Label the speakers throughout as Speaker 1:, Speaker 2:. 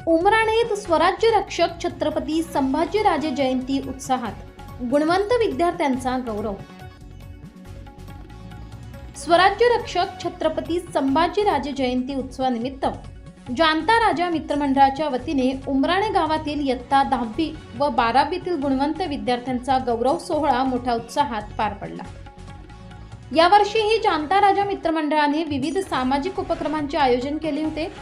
Speaker 1: उमराणेत स्वराज्य रक्षक छत्रपती संभाजीराजे जयंती उत्साहात, गुणवंत विद्यार्थ्यांचा गौरव। स्वराज्य रक्षक छत्रपती संभाजीराजे जयंती उत्सवानिमित्त जाणता राजा मित्रमंडळाच्या वतीने उमराणे गावातील इयत्ता 10वी व 12वीतील गुणवंत विद्यार्थ्यांचा गौरव सोहळा मोठ्या उत्साहात पार पडला। यावर्षीही जाणता राजा मित्रमंडळाने विविध सामाजिक उपक्रमांचे आयोजन केले होते।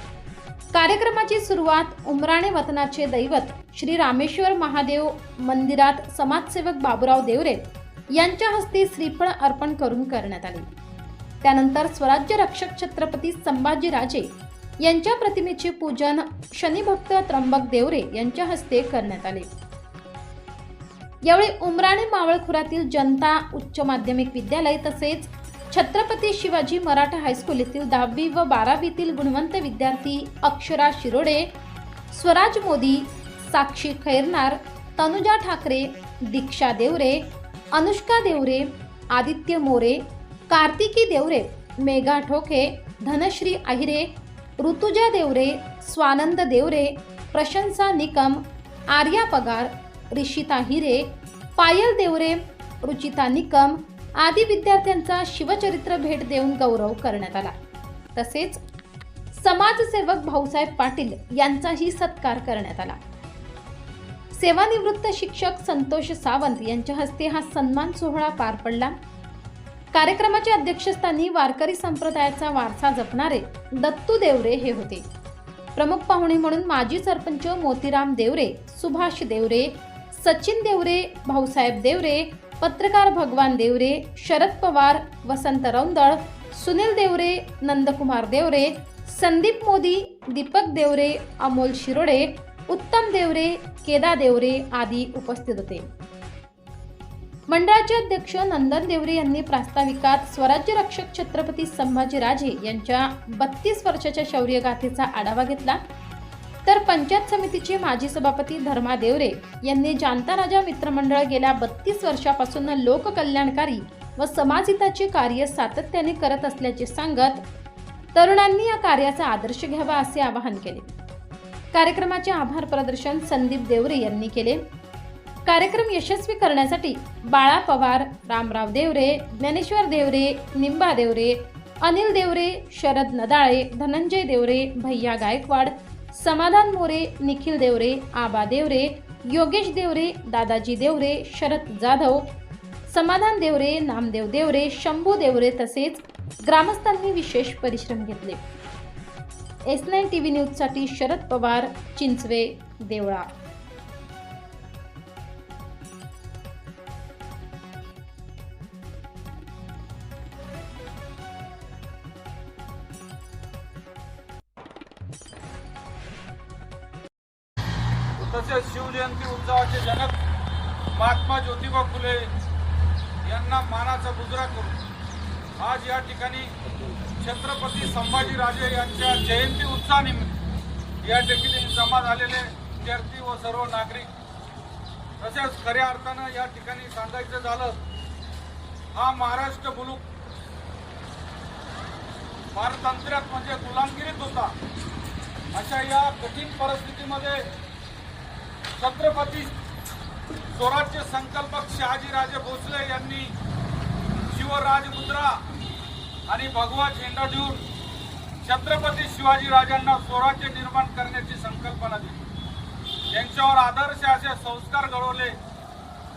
Speaker 1: कार्यक्रमाची सुरुवात उमराणे वतनाचे दैवत श्री रामेश्वर महादेव मंदिरात समाजसेवक बाबूराव देवरे यांच्या हस्ते श्रीफळ अर्पण करून करण्यात आली। त्यानंतर स्वराज्य रक्षक छत्रपती संभाजीराजे यांच्या प्रतिमेचे पूजन शनिभक्त त्र्यंबक देवरे यांच्या हस्ते करण्यात आले। यावेळी उमराणे मावळखुरातील जनता उच्च माध्यमिक विद्यालय तसेच छत्रपती शिवाजी मराठा हायस्कूल येथील 10वी व 12वीतील गुणवंत विद्यार्थी अक्षरा शिरोडे, स्वराज मोदी, साक्षी खैरनार, तनुजा ठाकरे, दीक्षा देवरे, अनुष्का देवरे, आदित्य मोरे, कार्तिकी देवरे, मेघा ठोके, धनश्री आहिरे, ऋतुजा देवरे, स्वानंद देवरे, प्रशंसा निकम, आर्या पगार, ऋषिता हिरे, पायल देवरे, रुचिता निकम आदी विद्यार्थ्यांचा शिवचरित्र भेट देऊन गौरव करण्यात आला। तसेच समाजसेवक भाऊसाहेब पाटील यांचाही सत्कार करण्यात आला। सेवानिवृत्त शिक्षक संतोष सावंत यांच्या हस्ते हा सन्मान सोहळा पार पडला। कार्यक्रमाच्या अध्यक्षस्थानी वारकरी संप्रदायाचा वारसा जपणारे दत्तू देवरे हे होते। प्रमुख पाहुणे म्हणून माजी सरपंच मोतीराम देवरे, सुभाष देवरे, सचिन देवरे, भाऊसाहेब देवरे, पत्रकार भगवान देवरे, शरद पवार, वसंत रौंदळ, सुनील देवरे, नंदकुमार देवरे, संदीप मोदी, दीपक देवरे, अमोल शिरोडे, उत्तम देवरे, केदा देवरे आदी उपस्थित होते। मंडळाचे अध्यक्ष नंदन देवरे यांनी प्रास्ताविकात स्वराज्य रक्षक छत्रपती संभाजीराजे यांच्या 32 वर्षाच्या शौर्यगाथेचा आढावा घेतला। तर पंचायत समितीचे माजी सभापती धर्मा देवरे यांनी जाणता राजा मित्रमंडळ गेल्या 32 वर्षापासून लोककल्याणकारी व समाजहिताचे कार्य सातत्याने करत असल्याचे सांगत तरुणांनी या कार्याचा आदर्श घ्यावा असे आवाहन केले। कार्यक्रमाचे आभार प्रदर्शन संदीप देवरे यांनी केले। कार्यक्रम यशस्वी करण्यासाठी बाळा पवार, रामराव देवरे, ज्ञानेश्वर देवरे, निंबा देवरे, अनिल देवरे, शरद नदाळे, धनंजय देवरे, भैया गायकवाड, समाधान मोरे, निखिल देवरे, आबा देवरे, योगेश देवरे, दादाजी देवरे, शरद जाधव, समाधान देवरे, नामदेव देवरे, शंभू देवरे तसेच ग्रामस्थांनी विशेष परिश्रम घेतले। S9 TV न्यूजसाठी शरद पवार, चिंचवे, देवळा।
Speaker 2: तसेच शिवजयंती उत्सवाचे जनक महात्मा ज्योतिबा फुले यांना मानाचा मुजरा करून आज या ठिकाणी छत्रपती संभाजीराजे यांच्या जयंती उत्सवानिमित्त या ठिकाणी जमा झालेले विद्यार्थी व सर्व नागरिक, तसेच खऱ्या अर्थानं या ठिकाणी सांगायचं झालं, हा महाराष्ट्र मुलूक पारतंत्र्यात म्हणजे गुलामगिरीत होता। अशा या कठीण परिस्थितीमध्ये छत्रपती स्वराज्य संकल्पक शहाजीराजे भोसले यांनी शिवराजमुद्रा आणि भगवा झेंडा देऊन छत्रपती शिवाजीराजांना स्वराज्य निर्माण करण्याची संकल्पना दिली। त्यांच्यावर आदर्श असे संस्कार घडवले।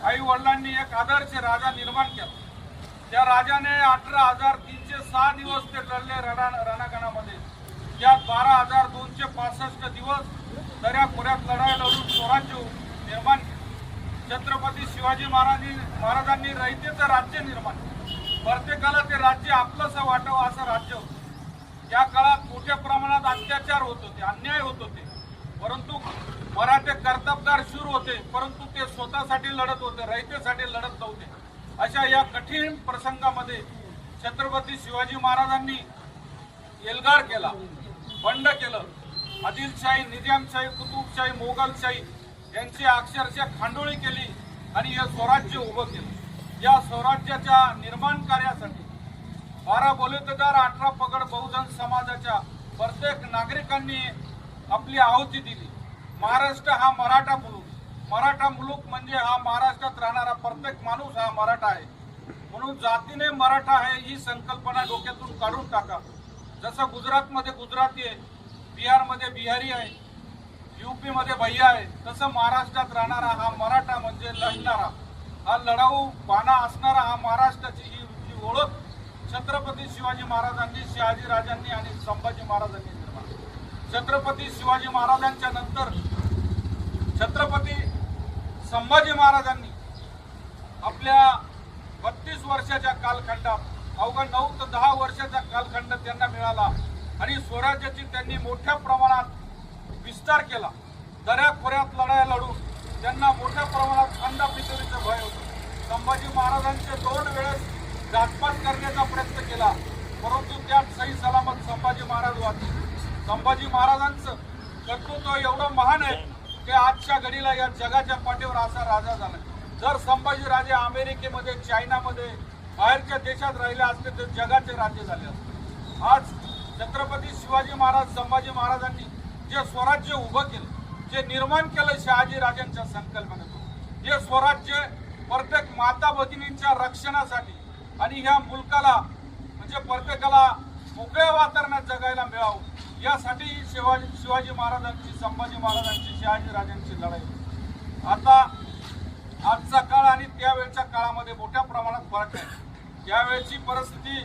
Speaker 2: आई वडिलांनी एक आदर्श राजा निर्माण केला। त्या राजाने 18,306 दिवस ते लढले रणांगणामध्ये। त्यात 12,265 दिवस दर्याखोऱ्यात लढाई लढून स्वराज्य निर्माण केले। छत्रपती शिवाजी महाराजांनी रयतेचं राज्य निर्माण केलं। प्रत्येकाला ते राज्य आपलंसं वाटावं असं राज्य होतं। या काळात मोठ्या प्रमाणात अत्याचार होत होते, अन्याय होत होते, परंतु मराठे कर्तबगार शूर होते, परंतु ते स्वतःसाठी लढत होते, रयतेसाठी लढत नव्हते। अशा या कठीण प्रसंगामध्ये छत्रपती शिवाजी महाराजांनी एल्गार केला, बंड केलं। आदिलशाही, निजामशाही, कुतुबशाही, मोगलशाही यांची अक्षरशः खांडोळी केली आणि हे स्वराज्य उभं केलं। या स्वराज्याच्या निर्माण कार्यासाठी 12 बलुतेदार 18 पगड बहुजन समाजाच्या प्रत्येक नागरिकांनी आपली आहुती दिली। महाराष्ट्र हा मराठा मुलूक, मराठा मुलूक म्हणजे हा महाराष्ट्रात राहणारा प्रत्येक माणूस हा मराठा आहे. म्हणून जातीने मराठा आहे ही संकल्पना डोक्यातून काढून टाका. जसं गुजरातमध्ये गुजराती आहे, बिहारमध्ये बिहारी आहे, यूपी मध्ये भैया आहे, तसं महाराष्ट्रात राहणारा हा मराठा म्हणजे लढणारा, हा लढाऊ बाणा असणारा हा महाराष्ट्राची ही ओळख छत्रपती शिवाजी महाराजांनी, शहाजी राजांनी आणि संभाजी महाराजांनी निर्माण. छत्रपती शिवाजी महाराजांच्या नंतर छत्रपती संभाजी महाराजांनी आपल्या 32 वर्षाच्या कालखंडात अवघा 9 ते 10 वर्षाचा कालखंड त्यांना मिळाला आणि स्वराज्याची त्यांनी मोठ्या प्रमाणात विस्तार केला. दऱ्याखोऱ्यात लढाया लढून त्यांना मोठ्या प्रमाणात खंडापितळीचं भय होतं. संभाजी महाराजांचे 2 वेळेस घातपात करण्याचा प्रयत्न केला, परंतु त्यात सही सलामत संभाजी महाराज वाचले. संभाजी महाराजांचं कर्तृत्व एवढं महान आहे की आजच्या घडीला या जगाच्या पाठीवर असा राजा झाला. जर संभाजी राजे अमेरिकेमध्ये, चायनामध्ये, बाहेरच्या देशात राहिले असते तर जगाचे राज्य झाले असते. आज छत्रपती शिवाजी महाराज, संभाजी महाराजांनी जे स्वराज्य उभं केलं, जे निर्माण केलं शहाजी राजांच्या संकल्पनेतून, हे स्वराज्य प्रत्येक माता भगिनींच्या रक्षणासाठी आणि ह्या मुलकाला म्हणजे प्रत्येकाला मोकळ्या वातावरणात जगायला मिळावं यासाठी शिवाजी महाराजांची, संभाजी महाराजांची, शहाजी राजांची लढाई. आता आजचा काळ आणि त्यावेळच्या काळामध्ये मोठ्या प्रमाणात फरक आहे. त्यावेळची परिस्थिती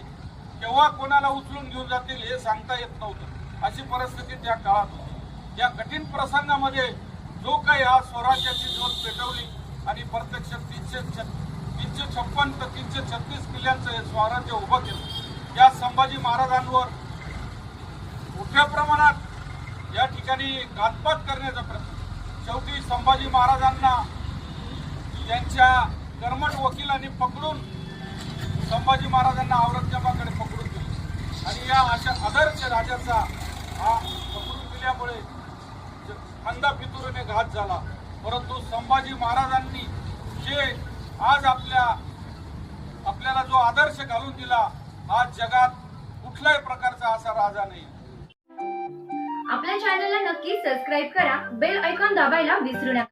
Speaker 2: केव्हा कोणाला उचलून घेऊन जातील हे सांगता येत नव्हतं, अशी परिस्थिती त्या काळात होती. या कठीण प्रसंगामध्ये जो काही हा स्वराज्याची ज्योत पेटवली आणि प्रत्यक्ष 356 ते 336 किल्ल्यांचं हे स्वराज्य उभं केलं, या संभाजी महाराजांवर मोठ्या प्रमाणात या ठिकाणी घातपात करण्याचा प्रयत्न. शेवटी संभाजी महाराजांना त्यांच्या कर्मठ वकिलांनी पकडून संभाजी महाराजांना औरंगजेबाकडे पकडून दिले आणि या अशा आदर्श राजाचा हा पकडून दिल्यामुळे खंडापितुरीने घात झाला. परंतु संभाजी महाराजांनी जे आज आपल्याला जो आदर्श घालून दिला, आज जगात कुठल्याही प्रकारचा असा राजा नाही.
Speaker 3: आपल्या चॅनलला नक्की सबस्क्राईब करा, बेल आयकॉन दाबायला विसरू नका.